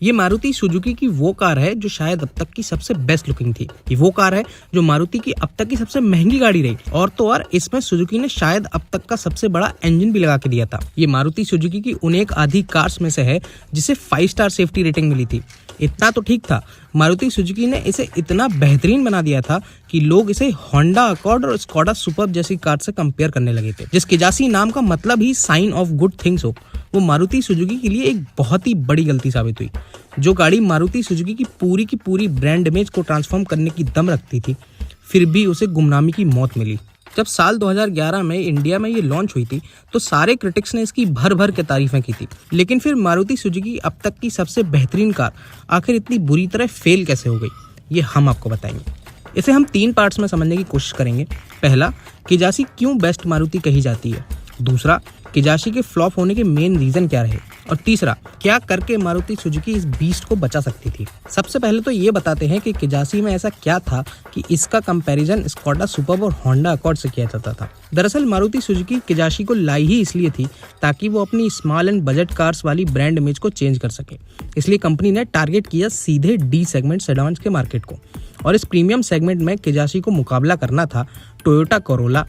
ये मारुति सुजुकी की वो कार है जो शायद अब तक की सबसे बेस्ट लुकिंग थी। ये वो कार है जो मारुति की अब तक की सबसे महंगी गाड़ी रही, और तो और इसमें सुजुकी ने शायद अब तक का सबसे बड़ा इंजन भी लगा के दिया था। ये मारुति सुजुकी की उन एक आधी कार्स में से है जिसे 5 स्टार सेफ्टी रेटिंग मिली थी। इतना तो ठीक था, मारुति सुजुकी ने इसे इतना बेहतरीन बना दिया था कि लोग इसे होंडा अकॉर्ड और स्कोडा सुपर्ब जैसी कार से कंपेयर करने लगे थे। जिस किजासी नाम का मतलब ही साइन ऑफ गुड थिंग्स हो, वो मारुति सुजुकी के लिए एक बहुत ही बड़ी गलती साबित हुई। जो गाड़ी मारुति सुजुकी की पूरी ब्रांड इमेज को ट्रांसफॉर्म करने की दम रखती थी, फिर भी उसे गुमनामी की मौत मिली। जब साल 2011 में इंडिया में ये लॉन्च हुई थी तो सारे क्रिटिक्स ने इसकी भर के तारीफें की थी, लेकिन फिर मारुति सुजुकी अब तक की सबसे बेहतरीन कार आखिर इतनी बुरी तरह फेल कैसे हो गई, ये हम आपको बताएंगे। इसे हम 3 पार्ट्स में समझने की कोशिश करेंगे। पहला, किजासी क्यों बेस्ट मारुति कही जाती है। दूसरा, किजासी के फ्लॉप होने के मेन रीजन क्या रहे। और तीसरा, क्या करके मारुति सुजुकी इस बीस्ट को बचा सकती थी। सबसे पहले तो ये बताते हैं कि किजासी में ऐसा क्या था कि इसका कंपैरिजन स्कोडा सुपर्ब और होंडा अकॉर्ड से किया जाता था। दरअसल मारुति सुजुकी किजासी को लाई ही इसलिए थी ताकि वो अपनी स्मॉल एंड बजट कार्स वाली ब्रांड इमेज को चेंज कर सके। इसलिए कंपनी ने टारगेट किया सीधे डी सेगमेंट सेडान्स के मार्केट को, और इस प्रीमियम सेगमेंट में किजासी को मुकाबला करना था Toyota Corolla,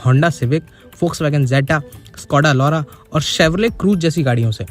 Honda Civic, Volkswagen Jetta, Skoda Laura और शेवरले क्रूज जैसी गाड़ियों से।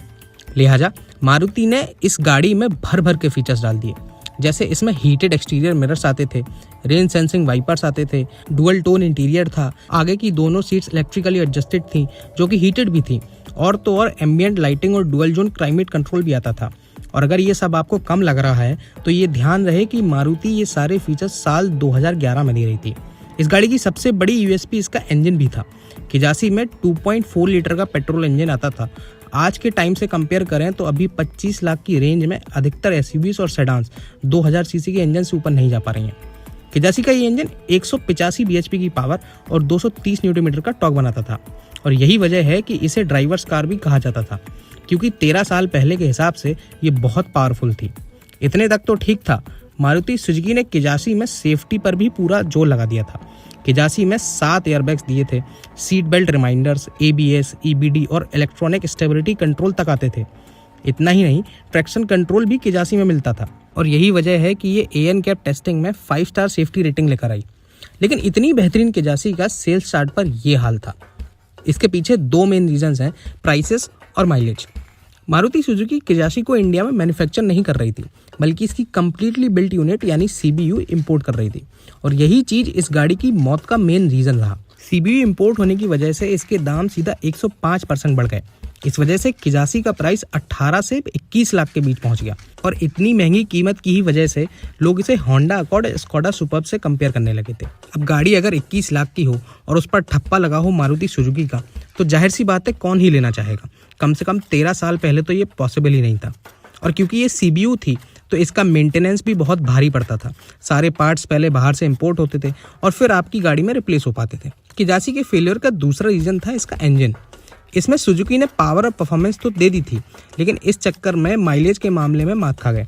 लिहाजा मारुति ने इस गाड़ी में भर के फीचर्स डाल दिए, जैसे इसमें हीटेड एक्सटीरियर मिरर्स आते थे, रेन सेंसिंग वाइपर्स आते थे, डुअल टोन इंटीरियर था, आगे की दोनों सीट्स इलेक्ट्रिकली एडजस्टेड थी जो कि हीटेड भी थी, और तो और एम्बिएंट लाइटिंग और डुअल जोन क्लाइमेट कंट्रोल भी आता था। और अगर ये सब आपको कम लग रहा है तो ये ध्यान रहे कि मारुति ये सारे फीचर्स साल 2011 में दे रही थी। इस गाड़ी की सबसे बड़ी यूएसपी इसका इंजन भी था। किजासी में 2.4 लीटर का पेट्रोल इंजन आता था। आज के टाइम से कंपेयर करें तो अभी 25 लाख की रेंज में अधिकतर एसयूवीज और सेडान्स 2000 सीसी के इंजन से ऊपर नहीं जा पा रही हैं। किजासी का ये इंजन 185 बीएचपी की पावर और 230 न्यूटन मीटर का टॉर्क बनाता था, और यही वजह है कि इसे ड्राइवर्स कार भी कहा जाता था, क्योंकि 13 साल पहले के हिसाब से ये बहुत पावरफुल थी। इतने तक तो ठीक था, मारुति सुजुकी ने किजासी में सेफ्टी पर भी पूरा जोर लगा दिया था। किजासी में 7 एयरबैग्स दिए थे, seat belt reminders, ABS, EBD और इलेक्ट्रॉनिक स्टेबिलिटी कंट्रोल तक आते थे। इतना ही नहीं, ट्रैक्शन कंट्रोल भी किजासी में मिलता था, और यही वजह है कि ये ANCAP टेस्टिंग में 5 स्टार सेफ्टी रेटिंग लेकर आई। लेकिन इतनी बेहतरीन किजासी का सेल्स चार्ट पर ये हाल था। इसके पीछे 2 मेन रीजंस हैं, प्राइसेस और माइलेज। मारुति सुजुकी किजासी को इंडिया में मैन्युफैक्चर नहीं कर रही थी, बल्कि इसकी कंप्लीटली बिल्ट यूनिट यानी CBU इंपोर्ट कर रही थी, और यही चीज इस गाड़ी की मौत का मेन रीजन रहा। CBU इंपोर्ट होने की वजह से इसके दाम सीधा 105% बढ़ गए। इस वजह से किजासी का प्राइस 18 से 21 लाख के बीच पहुंच गया, और इतनी महंगी कीमत की ही वजह से लोग इसे होंडा अकॉर्ड, स्कोडा सुपर्ब से कंपेयर करने लगे थे। अब गाड़ी अगर 21 लाख की हो और उस पर ठप्पा लगा हो मारुति सुजुकी का, तो जाहिर सी बात है कौन ही लेना चाहेगा। कम से कम 13 साल पहले तो ये पॉसिबल ही नहीं था, और क्योंकि ये CBU थी तो इसका मेंटेनेंस भी बहुत भारी पड़ता था। सारे पार्ट्स पहले बाहर से इंपोर्ट होते थे और फिर आपकी गाड़ी में रिप्लेस हो पाते थे। किजासी के फेलियर का दूसरा रीजन था इसका इंजन। इसमें सुजुकी ने पावर और परफॉर्मेंस तो दे दी थी, लेकिन इस चक्कर में माइलेज के मामले में मात खा गए।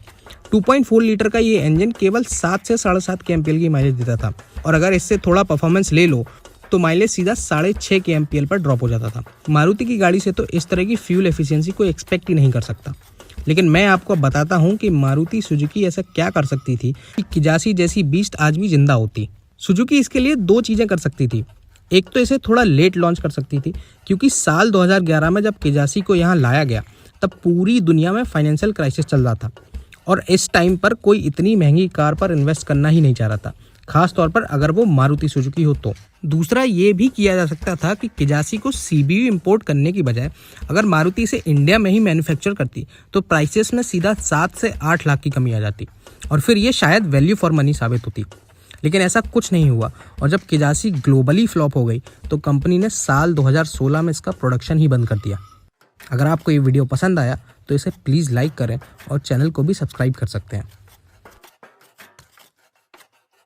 2.4 लीटर का ये इंजन केवल 7 से 7.5 kmpl की माइलेज देता था, और अगर इससे थोड़ा परफॉर्मेंस ले लो तो माइलेज सीधा 6.5 kmpl पर ड्रॉप हो जाता था। मारुति की गाड़ी से तो इस तरह की फ्यूल एफिशिएंसी कोई एक्सपेक्ट ही नहीं कर सकता। लेकिन मैं आपको बताता हूँ कि मारुति सुजुकी ऐसा क्या कर सकती थी कि किजासी जैसी बीस्ट आज भी जिंदा होती। सुजुकी इसके लिए 2 चीजें कर सकती थी। एक तो इसे थोड़ा लेट लॉन्च कर सकती थी, क्योंकि साल 2011 में जब किजासी को यहाँ लाया गया तब पूरी दुनिया में फाइनेंशियल क्राइसिस चल रहा था, और इस टाइम पर कोई इतनी महंगी कार पर इन्वेस्ट करना ही नहीं चाह रहा था, खास तौर पर अगर वो मारुति सुजुकी हो तो। दूसरा ये भी किया जा सकता था कि किजासी को CBU इंपोर्ट करने की बजाय अगर मारुति इसे इंडिया में ही मैन्युफैक्चर करती तो प्राइसेस में सीधा 7 से 8 लाख की कमी आ जाती, और फिर ये शायद वैल्यू फॉर मनी साबित होती। लेकिन ऐसा कुछ नहीं हुआ, और जब किजासी ग्लोबली फ्लॉप हो गई तो कंपनी ने साल 2016 में इसका प्रोडक्शन ही बंद कर दिया। अगर आपको ये वीडियो पसंद आया तो इसे प्लीज़ लाइक करें और चैनल को भी सब्सक्राइब कर सकते हैं।